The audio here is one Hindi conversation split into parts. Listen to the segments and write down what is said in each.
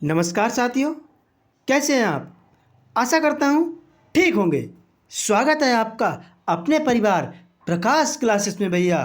नमस्कार साथियों, कैसे हैं आप। आशा करता हूँ ठीक होंगे। स्वागत है आपका अपने परिवार प्रकाश क्लासेस में भैया।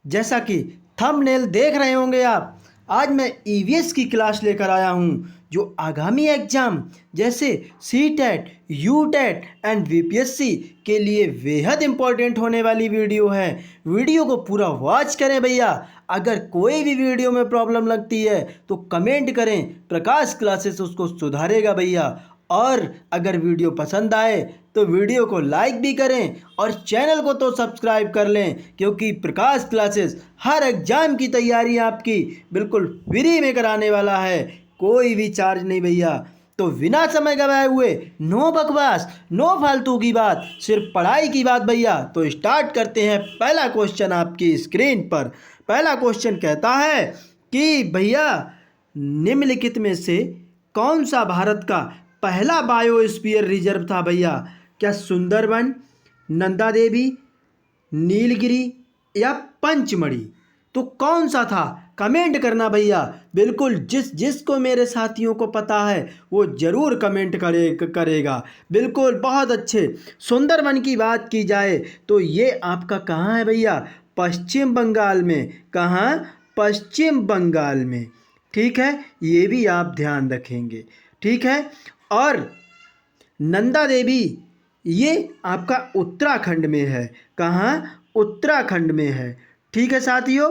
जैसा कि थंबनेल देख रहे होंगे आप, आज मैं ईवीएस की क्लास लेकर आया हूँ जो आगामी एग्जाम जैसे C TET, U TET and VPSC के लिए बेहद इम्पोर्टेंट होने वाली वीडियो है। वीडियो को पूरा वॉच करें भैया। अगर कोई भी वीडियो में प्रॉब्लम लगती है तो कमेंट करें, प्रकाश क्लासेस उसको सुधारेगा भैया। और अगर वीडियो पसंद आए तो वीडियो को लाइक भी करें और चैनल को तो सब्सक्राइब कर लें, क्योंकि प्रकाश क्लासेस हर एग्जाम की तैयारी आपकी बिल्कुल फ्री में कराने वाला है, कोई भी चार्ज नहीं भैया। तो बिना समय गवाए हुए नो बकवास, नो फालतू की बात, सिर्फ पढ़ाई की बात भैया। तो स्टार्ट करते हैं। पहला क्वेश्चन आपकी स्क्रीन पर। पहला क्वेश्चन कहता है कि भैया निम्नलिखित में से कौन सा भारत का पहला बायोस्फीयर रिजर्व था भैया। क्या सुंदरबन, नंदा देवी, नीलगिरी या पंचमढ़ी। तो कौन सा था कमेंट करना भैया। बिल्कुल जिसको मेरे साथियों को पता है वो ज़रूर कमेंट करेगा। बिल्कुल बहुत अच्छे। सुंदरबन की बात की जाए तो ये आपका कहाँ है भैया, पश्चिम बंगाल में। कहाँ, पश्चिम बंगाल में। ठीक है, ये भी आप ध्यान रखेंगे। ठीक है। और नंदा देवी ये आपका उत्तराखंड में है। कहाँ, उत्तराखंड में है। ठीक है साथियों,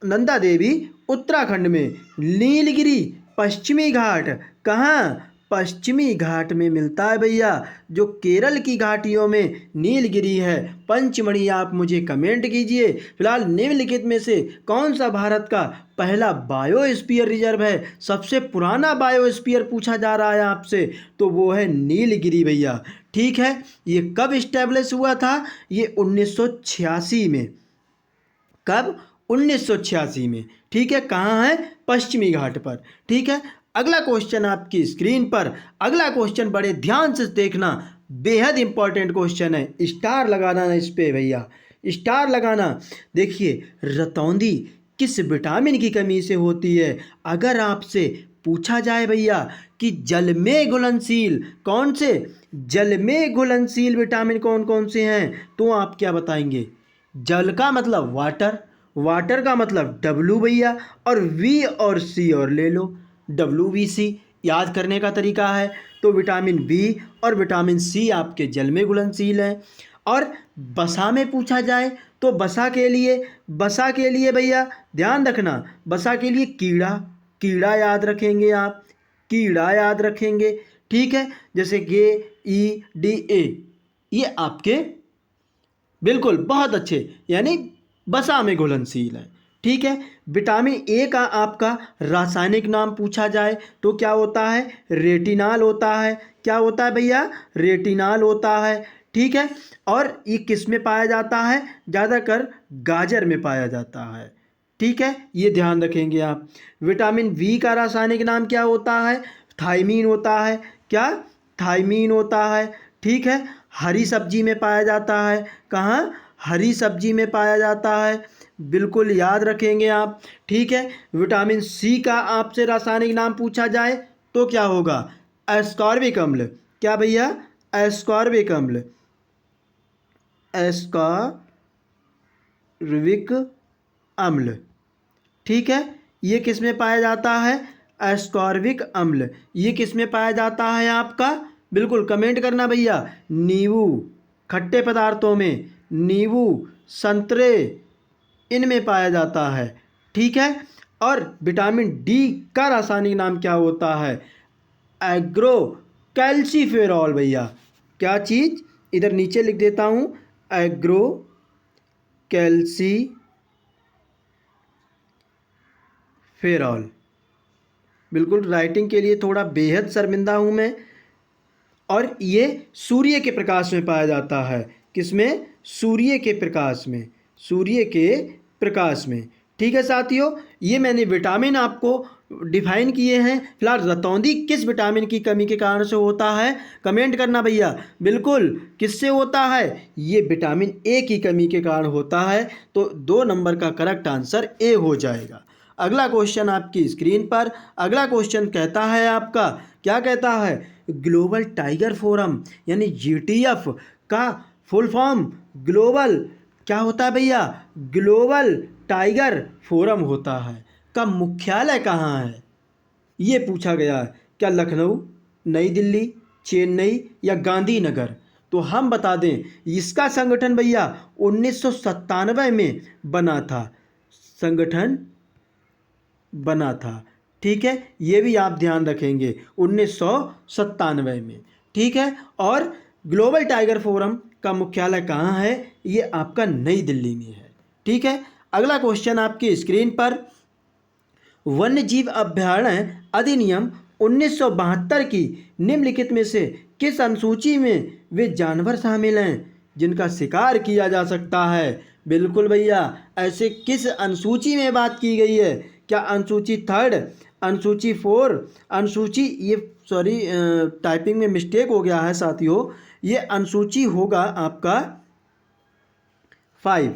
नंदा देवी उत्तराखंड में। नीलगिरी पश्चिमी घाट, कहाँ, पश्चिमी घाट में मिलता है भैया, जो केरल की घाटियों में नीलगिरी है। पंचमढ़ी आप मुझे कमेंट कीजिए। फिलहाल निम्नलिखित में से कौन सा भारत का पहला बायोस्फीयर रिजर्व है, सबसे पुराना बायोस्फीयर पूछा जा रहा है आपसे, तो वो है नीलगिरी भैया। ठीक है। ये कब इस्टेब्लिश हुआ था, ये 1986 में। कब, 1986 में। ठीक है, कहाँ है, पश्चिमी घाट पर। ठीक है। अगला क्वेश्चन आपकी स्क्रीन पर। अगला क्वेश्चन बड़े ध्यान से देखना, बेहद इंपॉर्टेंट क्वेश्चन है। स्टार लगाना इस पे भैया, स्टार लगाना। देखिए, रतौंधी किस विटामिन की कमी से होती है। अगर आपसे पूछा जाए भैया कि जल में घुलनशील कौन से, जल में घुलनशील विटामिन कौन कौन से हैं, तो आप क्या बताएंगे। जल का मतलब वाटर, वाटर का मतलब डब्लू भैया, और वी और सी और ले लो, डब्लू वी सी याद करने का तरीका है। तो विटामिन बी और विटामिन सी आपके जल में घुलनशील हैं। और बसा में पूछा जाए तो बसा के लिए, बसा के लिए भैया ध्यान रखना, बसा के लिए कीड़ा, कीड़ा याद रखेंगे आप, कीड़ा याद रखेंगे। ठीक है, जैसे KEDA, ये आपके बिल्कुल बहुत अच्छे, यानी बसा में घुलनशील है। ठीक है। विटामिन ए का आपका रासायनिक नाम पूछा जाए तो क्या होता है, रेटिनाल होता है। क्या होता है भैया, रेटिनाल होता है। ठीक है। और ये किस में पाया जाता है, ज़्यादातर गाजर में पाया जाता है। ठीक है, ये ध्यान रखेंगे आप। विटामिन बी का रासायनिक नाम क्या होता है, थायमीन होता है। क्या, थायमीन होता है। ठीक है। हरी सब्जी में पाया जाता है। कहाँ, हरी सब्जी में पाया जाता है। बिल्कुल याद रखेंगे आप। ठीक है। विटामिन सी का आपसे रासायनिक नाम पूछा जाए तो क्या होगा, एस्कॉर्बिक अम्ल। क्या भैया, एस्कॉर्बिक अम्ल, एस्कॉर्बिक अम्ल। ठीक है, ये किस में पाया जाता है, एस्कॉर्बिक अम्ल, ये किस में पाया जाता है आपका, बिल्कुल कमेंट करना भैया। नींबू, खट्टे पदार्थों में, नींबू, संतरे, इनमें पाया जाता है। ठीक है। और विटामिन डी का रासायनिक नाम क्या होता है, एग्रो कैल्सीफेरॉल भैया। क्या चीज़, इधर नीचे लिख देता हूँ, एग्रो कैल्सी फेरॉल। बिल्कुल राइटिंग के लिए थोड़ा बेहद शर्मिंदा हूँ मैं। और ये सूर्य के प्रकाश में पाया जाता है। किसमें, सूर्य के प्रकाश में, सूर्य के प्रकाश में। ठीक है साथियों, ये मैंने विटामिन आपको डिफाइन किए हैं। फिलहाल रतौंधी किस विटामिन की कमी के कारण से होता है, कमेंट करना भैया। बिल्कुल किससे होता है, ये विटामिन ए की कमी के कारण होता है। तो 2 नंबर का करेक्ट आंसर ए हो जाएगा। अगला क्वेश्चन आपकी स्क्रीन पर। अगला क्वेश्चन कहता है आपका, क्या कहता है, ग्लोबल टाइगर फोरम यानी GTF का फुल फॉर्म ग्लोबल क्या होता है भैया, ग्लोबल टाइगर फोरम होता है। का मुख्यालय कहाँ है ये पूछा गया है, क्या लखनऊ, नई दिल्ली, चेन्नई या गांधीनगर। तो हम बता दें इसका संगठन भैया 1997 में बना था, संगठन बना था। ठीक है, ये भी आप ध्यान रखेंगे 1997 में। ठीक है, और ग्लोबल टाइगर फोरम का मुख्यालय कहाँ है, ये आपका नई दिल्ली में है। ठीक है, अगला क्वेश्चन आपकी स्क्रीन पर, वन्य जीव अभयारण्य अधिनियम 1972 की निम्नलिखित में से किस अनुसूची में वे जानवर शामिल हैं जिनका शिकार किया जा सकता है। बिल्कुल भैया, ऐसे किस अनुसूची में बात की गई है, क्या अनुसूची 3, अनुसूची 4, अनुसूची, ये सॉरी टाइपिंग में मिस्टेक हो गया है साथियों, ये अनुसूची होगा आपका 5,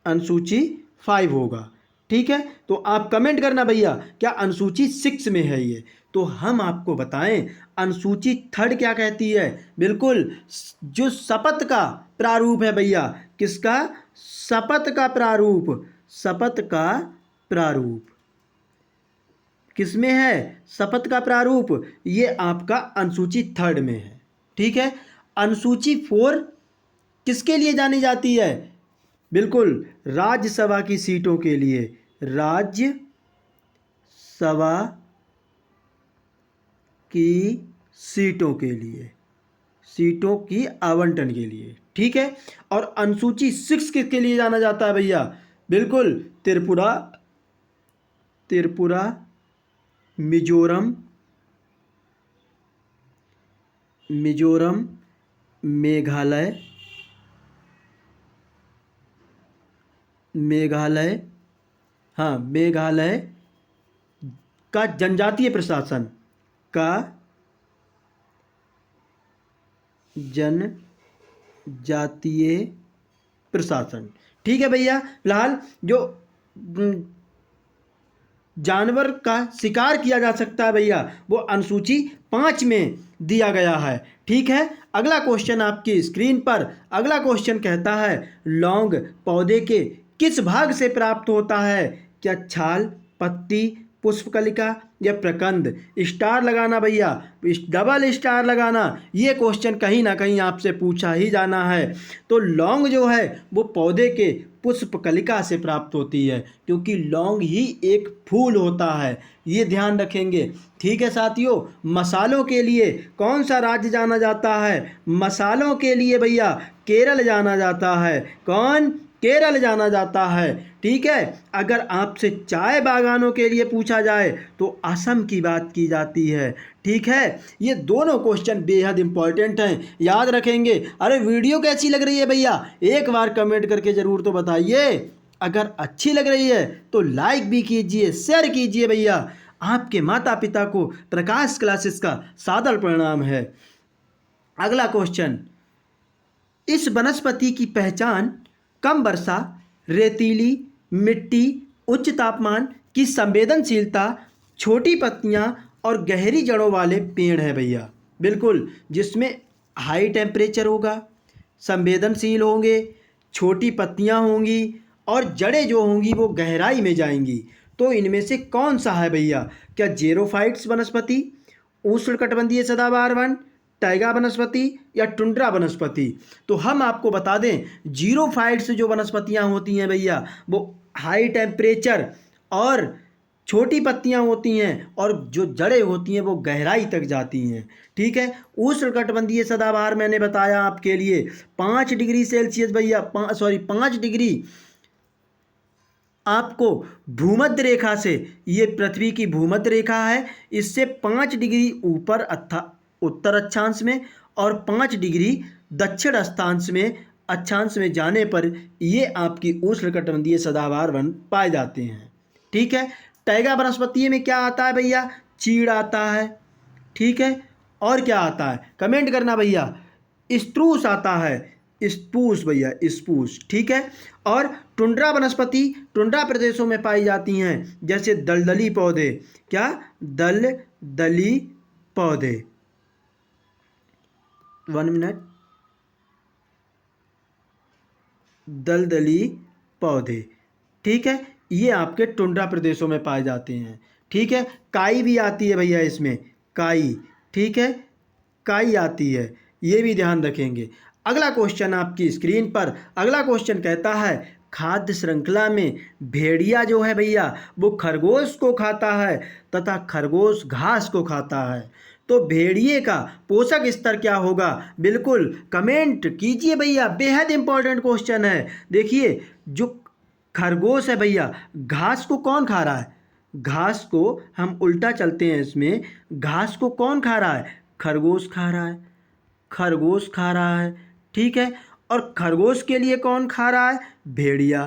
अनुसूची 5 होगा। ठीक है, तो आप कमेंट करना भैया क्या अनुसूची 6 में है ये। तो हम आपको बताएं अनुसूची 3 क्या कहती है। बिल्कुल, जो शपथ का प्रारूप है भैया, किसका, शपथ का प्रारूप, शपथ का प्रारूप किसमें है, शपथ का प्रारूप, ये आपका अनुसूची 3 में है। ठीक है, अनुसूची 4 किसके लिए जानी जाती है, बिल्कुल राज्यसभा की सीटों के लिए, राज्यसभा की सीटों के लिए, सीटों की आवंटन के लिए। ठीक है, और अनुसूची 6 किसके लिए जाना जाता है भैया, बिल्कुल त्रिपुरा, त्रिपुरा, मिजोरम, मिजोरम, मेघालय, मेघालय, हाँ मेघालय का जनजातीय प्रशासन, का जनजातीय प्रशासन। ठीक है भैया, फिलहाल जो जानवर का शिकार किया जा सकता है भैया वो अनुसूची 5 में दिया गया है। ठीक है, अगला क्वेश्चन आपकी स्क्रीन पर। अगला क्वेश्चन कहता है लौंग पौधे के किस भाग से प्राप्त होता है, क्या छाल, पत्ती, पुष्पकलिका या प्रकंद। स्टार लगाना भैया, डबल स्टार लगाना, ये क्वेश्चन कहीं ना कहीं आपसे पूछा ही जाना है। तो लौंग जो है वो पौधे के पुष्पकलिका से प्राप्त होती है, क्योंकि लौंग ही एक फूल होता है, ये ध्यान रखेंगे। ठीक है साथियों, मसालों के लिए कौन सा राज्य जाना जाता है, मसालों के लिए भैया केरल जाना जाता है। कौन, केरल जाना जाता है। ठीक है, अगर आपसे चाय बागानों के लिए पूछा जाए तो असम की बात की जाती है। ठीक है, ये दोनों क्वेश्चन बेहद इंपॉर्टेंट हैं, याद रखेंगे। अरे वीडियो कैसी लग रही है भैया, एक बार कमेंट करके ज़रूर तो बताइए। अगर अच्छी लग रही है तो लाइक भी कीजिए, शेयर कीजिए भैया। आपके माता पिता को प्रकाश क्लासेस का सादर प्रणाम है। अगला क्वेश्चन, इस वनस्पति की पहचान कम वर्षा, रेतीली मिट्टी, उच्च तापमान की संवेदनशीलता, छोटी पत्तियां और गहरी जड़ों वाले पेड़ है भैया। बिल्कुल, जिसमें हाई टेम्परेचर होगा, संवेदनशील होंगे, छोटी पत्तियां होंगी और जड़ें जो होंगी वो गहराई में जाएंगी। तो इनमें से कौन सा है भैया, क्या जेरोफाइट्स वनस्पति, उष्णकटिबंधीय सदाबहार वन, टैगा वनस्पति या टुंड्रा वनस्पति। तो हम आपको बता दें जीरोफाइट्स जो वनस्पतियां होती हैं भैया वो हाई टेम्परेचर और छोटी पत्तियां होती हैं और जो जड़ें होती हैं वो गहराई तक जाती हैं। ठीक है, उष्णकटिबंधीय सदाबहार मैंने बताया आपके लिए 5 डिग्री सेल्सियस भैया, 5 डिग्री आपको भूमध्य रेखा से, ये पृथ्वी की भूमध्य रेखा है, इससे 5 डिग्री ऊपर उत्तर अक्षांश में और 5 डिग्री दक्षिण अक्षांश में जाने पर ये आपकी उष्णकटिबंधीय सदाबहार वन पाए जाते हैं। ठीक है, टैगा वनस्पति में क्या आता है भैया, चीड़ आता है। ठीक है, और क्या आता है कमेंट करना भैया, स्प्रूस आता है, स्पूस भैया, स्पूस, ठीक है। और टुंड्रा वनस्पति टुंड्रा प्रदेशों में पाई जाती हैं, जैसे दलदली पौधे। क्या? दलदली पौधे। 1 मिनट। दलदली पौधे, ठीक है, ये आपके टुंड्रा प्रदेशों में पाए जाते हैं, ठीक है। काई भी आती है भैया इसमें, काई, ठीक है, काई आती है, ये भी ध्यान रखेंगे। अगला क्वेश्चन आपकी स्क्रीन पर, अगला क्वेश्चन कहता है खाद्य श्रृंखला में भेड़िया जो है भैया वो खरगोश को खाता है तथा खरगोश घास को खाता है, तो भेड़िए का पोषक स्तर क्या होगा? बिल्कुल कमेंट कीजिए भैया, बेहद इंपॉर्टेंट क्वेश्चन है। देखिए, जो खरगोश है भैया, घास को कौन खा रहा है? घास को हम उल्टा चलते हैं, इसमें घास को कौन खा रहा है? खरगोश खा रहा है, खरगोश खा रहा है, ठीक है। और खरगोश के लिए कौन खा रहा है? भेड़िया।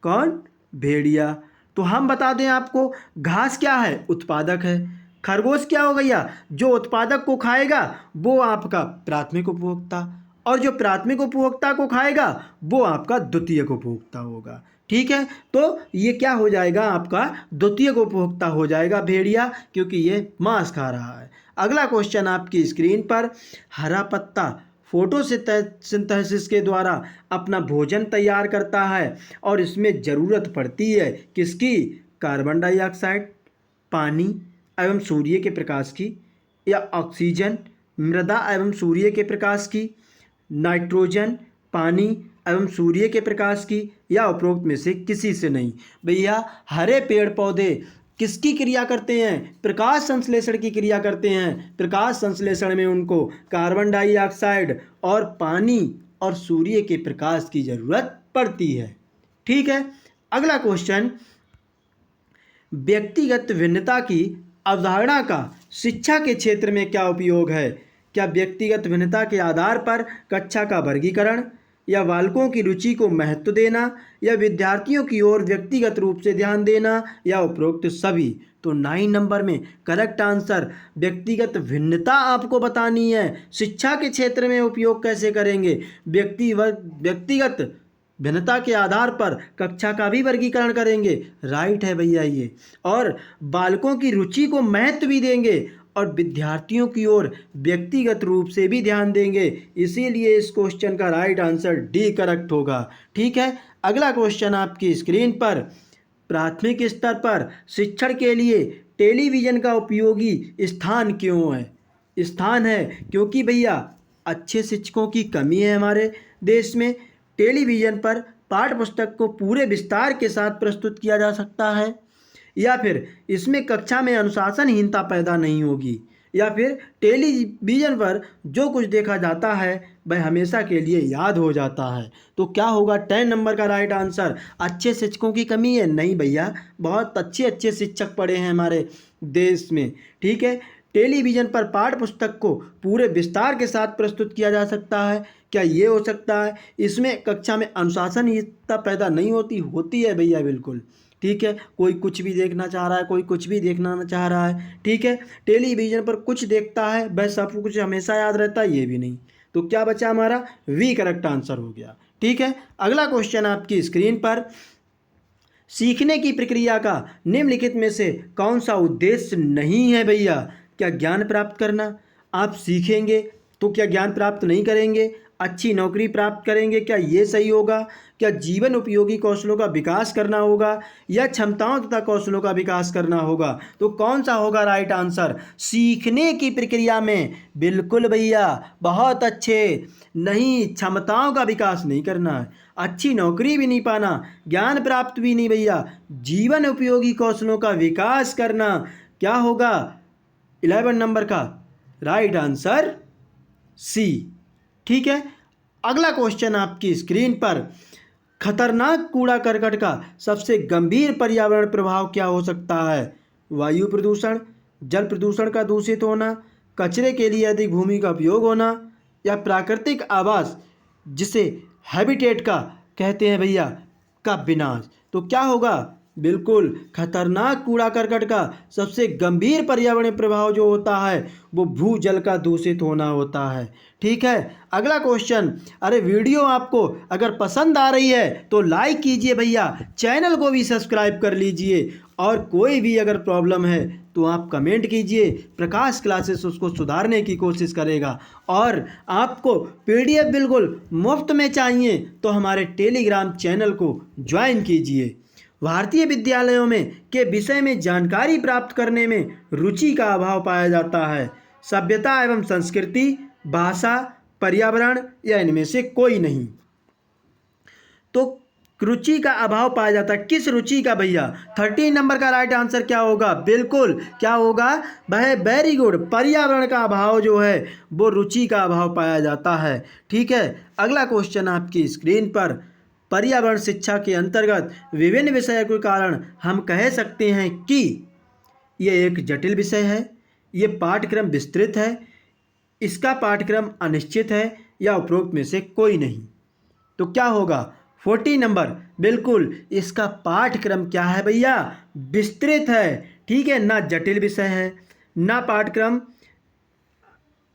कौन? भेड़िया। तो हम बता दें आपको, घास क्या है? उत्पादक है। खरगोश क्या हो गया? जो उत्पादक को खाएगा वो आपका प्राथमिक उपभोक्ता, और जो प्राथमिक उपभोक्ता को खाएगा वो आपका द्वितीयक उपभोक्ता होगा, ठीक है। तो ये क्या हो जाएगा? आपका द्वितीयक उपभोक्ता हो जाएगा भेड़िया, क्योंकि ये मांस खा रहा है। अगला क्वेश्चन आपकी स्क्रीन पर, हरा पत्ता फोटोसिंथेसिस के द्वारा अपना भोजन तैयार करता है और इसमें ज़रूरत पड़ती है किसकी? कार्बन डाइऑक्साइड, पानी एवं सूर्य के प्रकाश की, या ऑक्सीजन, मृदा एवं सूर्य के प्रकाश की, नाइट्रोजन, पानी एवं सूर्य के प्रकाश की, या उपरोक्त में से किसी से नहीं। भैया हरे पेड़ पौधे किसकी क्रिया करते हैं? प्रकाश संश्लेषण की क्रिया करते हैं। प्रकाश संश्लेषण में उनको कार्बन डाइऑक्साइड और पानी और सूर्य के प्रकाश की जरूरत पड़ती है, ठीक है। अगला क्वेश्चन, व्यक्तिगत भिन्नता की अवधारणा का शिक्षा के क्षेत्र में क्या उपयोग है? क्या व्यक्तिगत भिन्नता के आधार पर कक्षा का वर्गीकरण, या बालकों की रुचि को महत्व देना, या विद्यार्थियों की ओर व्यक्तिगत रूप से ध्यान देना, या उपरोक्त सभी? तो 9 नंबर में करेक्ट आंसर, व्यक्तिगत भिन्नता आपको बतानी है। शिक्षा के क्षेत्र में उपयोग कैसे करेंगे? व्यक्तिगत भिन्नता के आधार पर कक्षा का भी वर्गीकरण करेंगे, राइट है भैया ये। और बालकों की रुचि को महत्व भी देंगे और विद्यार्थियों की ओर व्यक्तिगत रूप से भी ध्यान देंगे, इसीलिए इस क्वेश्चन का राइट आंसर डी करेक्ट होगा, ठीक है। अगला क्वेश्चन आपकी स्क्रीन पर, प्राथमिक स्तर पर शिक्षण के लिए टेलीविज़न का उपयोगी स्थान क्यों है? स्थान है क्योंकि भैया अच्छे शिक्षकों की कमी है हमारे देश में। टेलीविज़न पर पाठ्य पुस्तक को पूरे विस्तार के साथ प्रस्तुत किया जा सकता है, या फिर इसमें कक्षा में अनुशासनहीनता पैदा नहीं होगी, या फिर टेलीविज़न पर जो कुछ देखा जाता है वह हमेशा के लिए याद हो जाता है। तो क्या होगा 10 नंबर का राइट आंसर? अच्छे शिक्षकों की कमी है? नहीं भैया, बहुत अच्छे शिक्षक पढ़े हैं हमारे देश में, ठीक है। टेलीविज़न पर पाठ्य पुस्तक को पूरे विस्तार के साथ प्रस्तुत किया जा सकता है, क्या ये हो सकता है? इसमें कक्षा में अनुशासनहीनता पैदा नहीं होती है भैया, बिल्कुल, ठीक है। कोई कुछ भी देखना चाह रहा है, कोई कुछ भी देखना चाह रहा है, ठीक है। टेलीविज़न पर कुछ देखता है वह सब कुछ हमेशा याद रहता है, ये भी नहीं। तो क्या बचा हमारा? वी करेक्ट आंसर हो गया, ठीक है। अगला क्वेश्चन आपकी स्क्रीन पर, सीखने की प्रक्रिया का निम्नलिखित में से कौन सा उद्देश्य नहीं है भैया? क्या ज्ञान प्राप्त करना? आप सीखेंगे तो क्या ज्ञान प्राप्त नहीं करेंगे? अच्छी नौकरी प्राप्त करेंगे, क्या ये सही होगा? क्या जीवन उपयोगी कौशलों का विकास करना होगा, या क्षमताओं तथा कौशलों का विकास करना होगा? तो कौन सा होगा राइट आंसर? सीखने की प्रक्रिया में, बिल्कुल भैया, बहुत अच्छे। नहीं, क्षमताओं का विकास नहीं करना है, अच्छी नौकरी भी नहीं पाना, ज्ञान प्राप्त भी नहीं भैया, जीवन उपयोगी कौशलों का विकास करना। क्या होगा 11 नंबर का राइट आंसर? सी, ठीक है। अगला क्वेश्चन आपकी स्क्रीन पर, खतरनाक कूड़ा करकट का सबसे गंभीर पर्यावरण प्रभाव क्या हो सकता है? वायु प्रदूषण, जल प्रदूषण का दूषित होना, कचरे के लिए अधिक भूमि का उपयोग होना, या प्राकृतिक आवास जिसे हैबिटेट का कहते हैं भैया का विनाश? तो क्या होगा बिल्कुल, खतरनाक कूड़ा करकट का सबसे गंभीर पर्यावरणीय प्रभाव जो होता है वो भूजल का दूषित होना होता है। ठीक है, अगला क्वेश्चन। अरे वीडियो आपको अगर पसंद आ रही है तो लाइक कीजिए भैया, चैनल को भी सब्सक्राइब कर लीजिए, और कोई भी अगर प्रॉब्लम है तो आप कमेंट कीजिए, प्रकाश क्लासेस उसको सुधारने की कोशिश करेगा। और आपको पीडीएफ बिल्कुल मुफ्त में चाहिए तो हमारे टेलीग्राम चैनल को ज्वाइन कीजिए। भारतीय विद्यालयों में के विषय में जानकारी प्राप्त करने में रुचि का अभाव पाया जाता है। सभ्यता एवं संस्कृति, भाषा, पर्यावरण या इनमें से कोई नहीं। तो रुचि का अभाव पाया जाता है, किस रुचि का भैया? 13 नंबर का राइट आंसर क्या होगा? बिल्कुल क्या होगा वह? वेरी गुड, पर्यावरण का अभाव जो है वो रुचि का अभाव पाया जाता है। ठीक है, अगला क्वेश्चन आपकी स्क्रीन पर। पर्यावरण शिक्षा के अंतर्गत विभिन्न विषयों के कारण हम कह सकते हैं कि ये एक जटिल विषय है, ये पाठ्यक्रम विस्तृत है, इसका पाठ्यक्रम अनिश्चित है, या उपरोक्त में से कोई नहीं। तो क्या होगा? 40 नंबर, बिल्कुल इसका पाठ्यक्रम क्या है भैया? विस्तृत है। ठीक है, ना जटिल विषय है, ना पाठ्यक्रम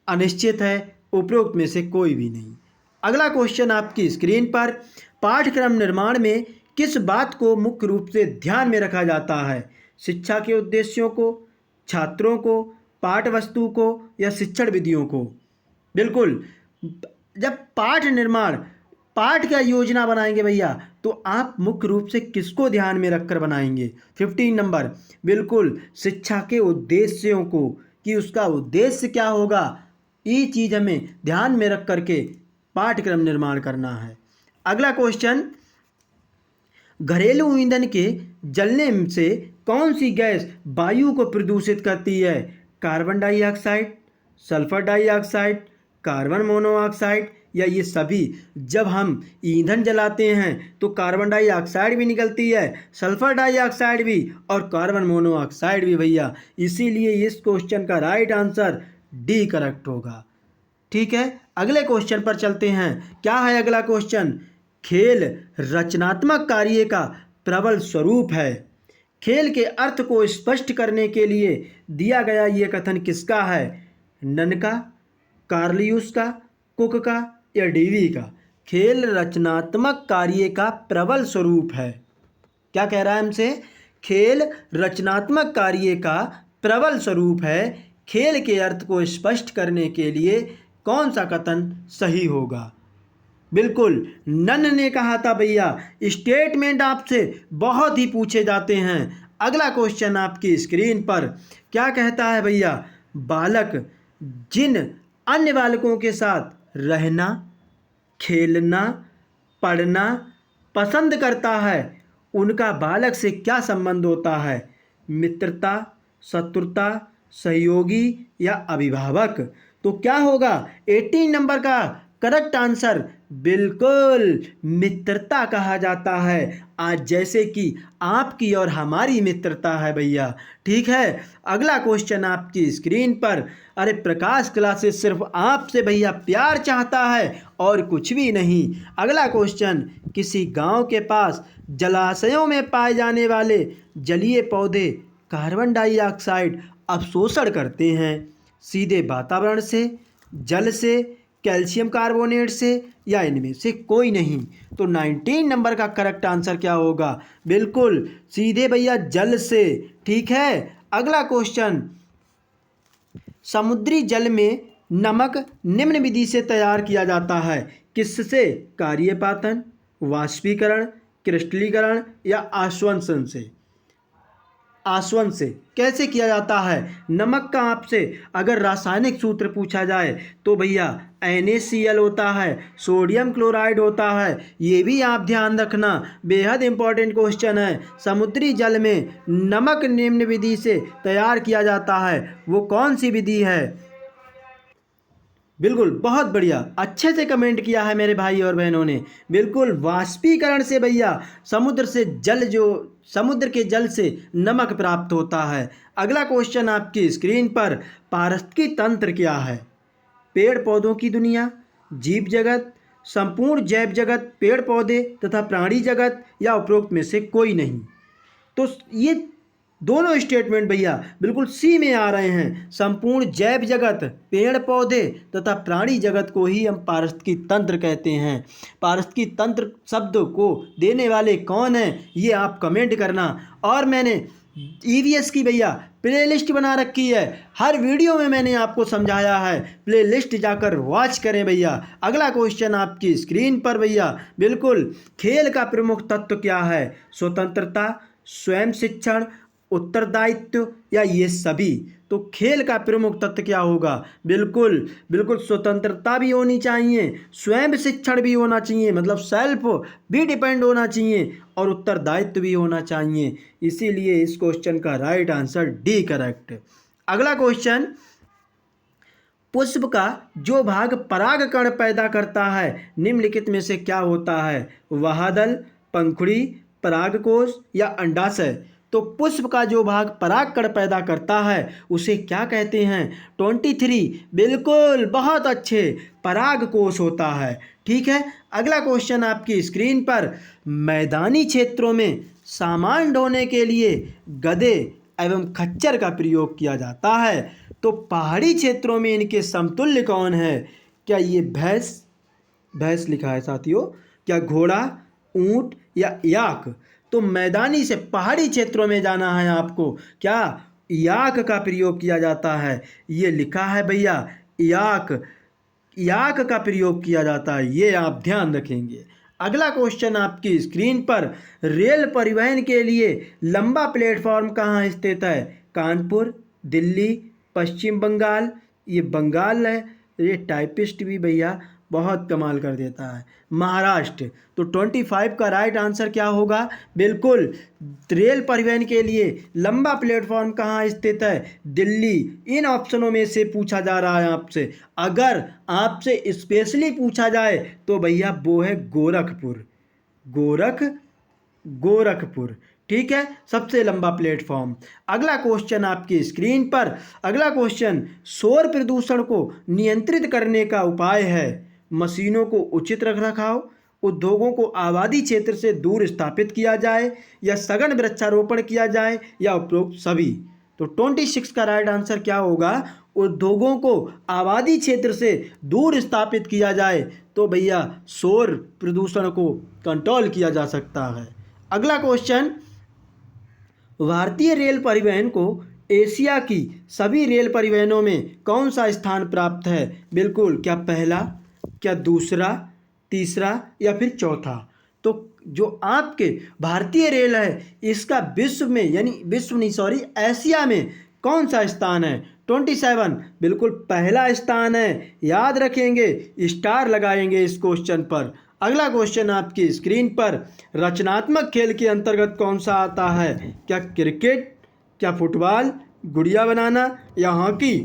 अनिश्चित है, उपरोक्त में से कोई भी नहीं। अगला क्वेश्चन आपकी स्क्रीन पर। पाठ्यक्रम निर्माण में किस बात को मुख्य रूप से ध्यान में रखा जाता है? शिक्षा के उद्देश्यों को, छात्रों को, पाठ्यवस्तु को, या शिक्षण विधियों को? बिल्कुल, जब पाठ निर्माण, पाठ का योजना बनाएंगे भैया तो आप मुख्य रूप से किसको ध्यान में रखकर बनाएंगे? 15 नंबर, बिल्कुल शिक्षा के उद्देश्यों को, कि उसका उद्देश्य क्या होगा, ये चीज़ हमें ध्यान में रख करके पाठ्यक्रम निर्माण करना है। अगला क्वेश्चन। घरेलू ईंधन के जलने से कौन सी गैस वायु को प्रदूषित करती है? Carbon dioxide, sulphur dioxide, carbon monoxide, या ये सभी? जब हम ईंधन जलाते हैं तो कार्बन डाइऑक्साइड भी निकलती है, सल्फर डाइऑक्साइड भी, और कार्बन मोनोऑक्साइड भी भैया। इसीलिए इस क्वेश्चन का राइट आंसर डी करेक्ट होगा। ठीक है, अगले क्वेश्चन पर चलते हैं। क्या है अगला क्वेश्चन? खेल रचनात्मक कार्य का प्रबल स्वरूप है। खेल के अर्थ को स्पष्ट करने के लिए दिया गया ये कथन किसका है? नन का, कार्लियुस का, कुक का, या डीवी का? खेल रचनात्मक कार्य का प्रबल स्वरूप है। क्या कह रहा है हमसे? खेल रचनात्मक कार्य का प्रबल स्वरूप है। खेल के अर्थ को स्पष्ट करने के लिए कौन सा कथन सही होगा? बिल्कुल नन ने कहा था भैया। स्टेटमेंट आपसे बहुत ही पूछे जाते हैं। अगला क्वेश्चन आपकी स्क्रीन पर क्या कहता है भैया? बालक जिन अन्य बालकों के साथ रहना, खेलना, पढ़ना पसंद करता है उनका बालक से क्या संबंध होता है? मित्रता, शत्रुता, सहयोगी, या अभिभावक? तो क्या होगा 18 नंबर का करेक्ट आंसर? बिल्कुल मित्रता कहा जाता है। आज जैसे कि आपकी और हमारी मित्रता है भैया। ठीक है, अगला क्वेश्चन आपकी स्क्रीन पर। अरे प्रकाश क्लासेस सिर्फ आपसे भैया प्यार चाहता है और कुछ भी नहीं। अगला क्वेश्चन। किसी गांव के पास जलाशयों में पाए जाने वाले जलीय पौधे कार्बन डाइऑक्साइड अवशोषण करते हैं, सीधे वातावरण से, जल से, कैल्शियम कार्बोनेट से, या इनमें से कोई नहीं? तो 19 नंबर का करेक्ट आंसर क्या होगा? बिल्कुल सीधे भैया जल से। ठीक है, अगला क्वेश्चन। समुद्री जल में नमक निम्न विधि से तैयार किया जाता है, किससे? कार्यपातन, वाष्पीकरण, क्रिस्टलीकरण, या आश्वासन से? आसवन से। कैसे किया जाता है? नमक का आपसे अगर रासायनिक सूत्र पूछा जाए तो भैया NaCl होता है, सोडियम क्लोराइड होता है। ये भी आप ध्यान रखना, बेहद इंपॉर्टेंट क्वेश्चन है। समुद्री जल में नमक निम्न विधि से तैयार किया जाता है, वो कौन सी विधि है? बिल्कुल बहुत बढ़िया, अच्छे से कमेंट किया है मेरे भाई और बहनों ने। बिल्कुल वाष्पीकरण से भैया समुद्र से जल, जो समुद्र के जल से नमक प्राप्त होता है। अगला क्वेश्चन आपकी स्क्रीन पर। पारिस्थितिकी तंत्र क्या है? पेड़ पौधों की दुनिया, जीव जगत, संपूर्ण जैव जगत, पेड़ पौधे तथा प्राणी जगत, या उपरोक्त में से कोई नहीं? तो ये दोनों स्टेटमेंट भैया बिल्कुल सी में आ रहे हैं। संपूर्ण जैव जगत, पेड़ पौधे तथा प्राणी जगत को ही हम पारिस्थितिकी तंत्र कहते हैं। पारिस्थितिकी तंत्र शब्द को देने वाले कौन हैं, ये आप कमेंट करना। और मैंने ईवीएस की भैया प्लेलिस्ट बना रखी है, हर वीडियो में मैंने आपको समझाया है, प्लेलिस्ट जाकर वॉच करें भैया। अगला क्वेश्चन आपकी स्क्रीन पर भैया बिल्कुल, खेल का प्रमुख तत्व क्या है? स्वतंत्रता, स्वयं शिक्षण, उत्तरदायित्व या ये सभी? तो खेल का प्रमुख तत्व क्या होगा? बिल्कुल बिल्कुल स्वतंत्रता भी होनी चाहिए, स्वयं शिक्षण भी होना चाहिए, मतलब सेल्फ भी डिपेंड होना चाहिए, और उत्तरदायित्व भी होना चाहिए। इसीलिए इस क्वेश्चन का राइट आंसर डी करेक्ट। अगला क्वेश्चन, पुष्प का जो भाग परागकण पैदा करता है निम्नलिखित में से क्या होता है? वाहदल, पंखुड़ी, परागकोश या अंडाशय? तो पुष्प का जो भाग परागकण पैदा करता है उसे क्या कहते हैं? 23, बिल्कुल बहुत अच्छे, परागकोश होता है। ठीक है, अगला क्वेश्चन आपकी स्क्रीन पर, मैदानी क्षेत्रों में सामान ढोने के लिए गधे एवं खच्चर का प्रयोग किया जाता है, तो पहाड़ी क्षेत्रों में इनके समतुल्य कौन है? क्या ये भैंस लिखा है साथियों, क्या घोड़ा, ऊंट या याक? तो मैदानी से पहाड़ी क्षेत्रों में जाना है आपको, क्या याक का प्रयोग किया जाता है? ये लिखा है भैया याक का प्रयोग किया जाता है, ये आप ध्यान रखेंगे। अगला क्वेश्चन आपकी स्क्रीन पर, रेल परिवहन के लिए लंबा प्लेटफॉर्म कहाँ स्थित है? कानपुर, दिल्ली, पश्चिम बंगाल, ये बंगाल है, ये टाइपिस्ट भी भैया बहुत कमाल कर देता है, महाराष्ट्र। तो 25 का राइट आंसर क्या होगा? बिल्कुल, रेल परिवहन के लिए लंबा प्लेटफॉर्म कहाँ स्थित है? दिल्ली। इन ऑप्शनों में से पूछा जा रहा है आपसे, अगर आपसे स्पेशली पूछा जाए तो भैया वो है गोरखपुर। ठीक है, सबसे लंबा प्लेटफॉर्म। अगला क्वेश्चन आपकी स्क्रीन पर, अगला क्वेश्चन, शोर प्रदूषण को नियंत्रित करने का उपाय है? मशीनों को उचित रखरखाव, उद्योगों को आबादी क्षेत्र से दूर स्थापित किया जाए, या सघन वृक्षारोपण किया जाए, या उपरोक्त सभी? तो 26 का राइट आंसर क्या होगा? उद्योगों को आबादी क्षेत्र से दूर स्थापित किया जाए तो भैया शोर प्रदूषण को कंट्रोल किया जा सकता है। अगला क्वेश्चन, भारतीय रेल परिवहन को एशिया की सभी रेल परिवहनों में कौन सा स्थान प्राप्त है? बिल्कुल, क्या पहला, क्या दूसरा, तीसरा या फिर चौथा? तो जो आपके भारतीय रेल है इसका विश्व में, यानी विश्व नहीं सॉरी एशिया में कौन सा स्थान है? 27, बिल्कुल पहला स्थान है, याद रखेंगे, स्टार लगाएंगे इस क्वेश्चन पर। अगला क्वेश्चन आपकी स्क्रीन पर, रचनात्मक खेल के अंतर्गत कौन सा आता है? क्या क्रिकेट, क्या फुटबॉल, गुड़िया बनाना या हॉकी?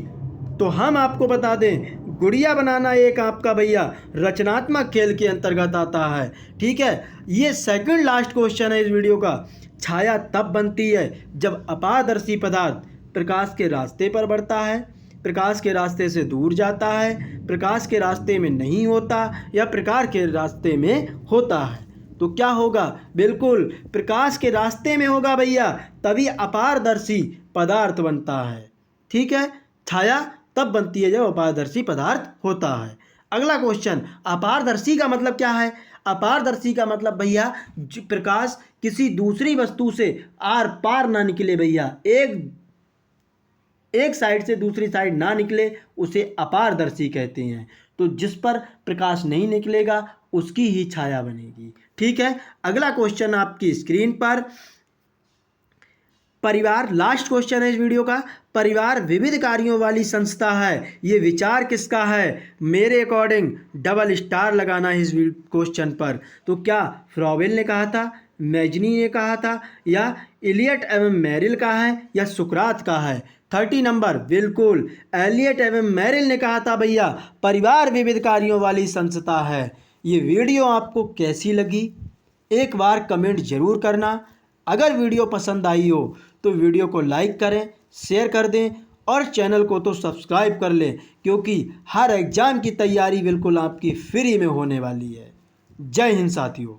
तो हम आपको बता दें, गुड़िया बनाना एक आपका भैया रचनात्मक खेल के अंतर्गत आता है। ठीक है, ये सेकंड लास्ट क्वेश्चन है इस वीडियो का। छाया तब बनती है जब अपारदर्शी पदार्थ प्रकाश के रास्ते पर बढ़ता है, प्रकाश के रास्ते से दूर जाता है, प्रकाश के रास्ते में नहीं होता, या प्रकाश के रास्ते में होता है। तो क्या होगा? बिल्कुल प्रकाश के रास्ते में होगा भैया, तभी अपारदर्शी पदार्थ बनता है। ठीक है, छाया तब बनती है जब अपारदर्शी पदार्थ होता है। अगला क्वेश्चन, अपारदर्शी का मतलब क्या है? अपारदर्शी का मतलब भैया प्रकाश किसी दूसरी वस्तु से आर पार ना निकले भैया, एक साइड से दूसरी साइड ना निकले, उसे अपारदर्शी कहते हैं। तो जिस पर प्रकाश नहीं निकलेगा उसकी ही छाया बनेगी। ठीक है, अगला क्वेश्चन आपकी स्क्रीन पर, परिवार लास्ट क्वेश्चन है इस वीडियो का। परिवार विविध कार्यों वाली संस्था है, ये विचार किसका है? मेरे अकॉर्डिंग डबल स्टार लगाना है इस क्वेश्चन पर। तो क्या फ्रॉवेल ने कहा था, मैजनी ने कहा था, या इलियट एवं मेरिल का है, या सुकरात का है? 30 नंबर, बिल्कुल एलियट एवं मेरिल ने कहा था भैया परिवार विविध कार्यों वाली संस्था है। ये वीडियो आपको कैसी लगी एक बार कमेंट जरूर करना। अगर वीडियो पसंद आई हो तो वीडियो को लाइक करें, शेयर कर दें, और चैनल को तो सब्सक्राइब कर लें, क्योंकि हर एग्ज़ाम की तैयारी बिल्कुल आपकी फ्री में होने वाली है। जय हिंद साथियों।